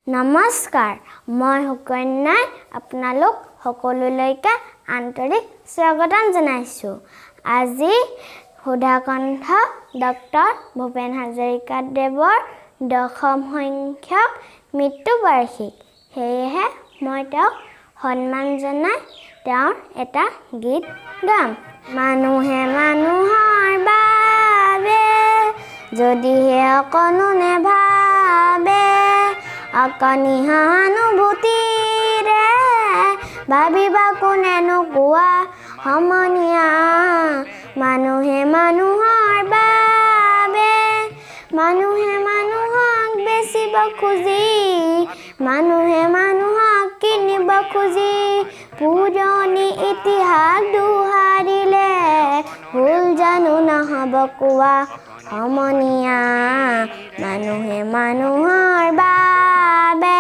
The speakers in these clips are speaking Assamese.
নমস্কাৰ, মই সুকন্যাই আপোনালোক সকলোলৈকে আন্তৰিক স্বাগতম জনাইছোঁ। আজি সুধাকণ্ঠ ডক্টৰ ভূপেন হাজৰিকাদেৱৰ 10ম সংখ্যক মৃত্যুবাৰ্ষিক। সেয়েহে মই তেওঁক সন্মান জনাই তেওঁৰ এটা গীত গাম। মানুহে মানুহৰ বাবে যদিহে অকণো নেভাবে, অকণি সহানুভূতিৰে ভাবিবা কোনেনো কোৱা সমনীয়া। মানুহে মানুহৰ বাবে, মানুহে মানুহক বেচিব খুজি, মানুহে মানুহক কিনিব খুজি, পুৰণি ইতিহাস দোহাৰিলে ভুল জানো নহ'ব কোৱা সমনীয়া। মানুহে মানুহৰ বাবে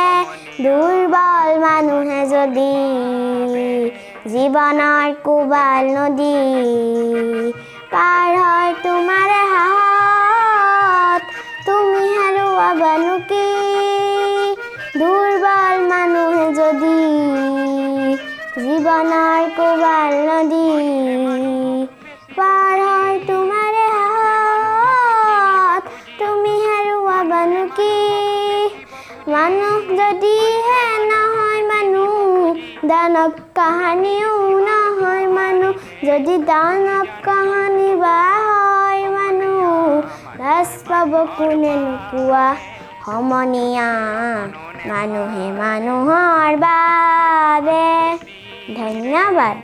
দুৰ্বল মানুহে যদি জীৱনৰ কোবাল নদী পাৰ হয় তোমাৰে সাহত, তুমি হেৰুৱাবানো কি? দুৰ্বল মানুহে যদি জীৱনৰ কোবাল নদী পাৰ হয় তোমাৰে সাহত, তুমি হেৰুৱাবানো কি? মানুহ যদিহে নহয় মানুহ, দানৱ কাহানিও নহয় মানুহ। যদি দানৱ কাহানি বা হয় মানুহ, লাজ পাব কোনেনো কোৱা সমনীয়া। মানুহে মানুহৰ বাবে। ধন্যবাদ।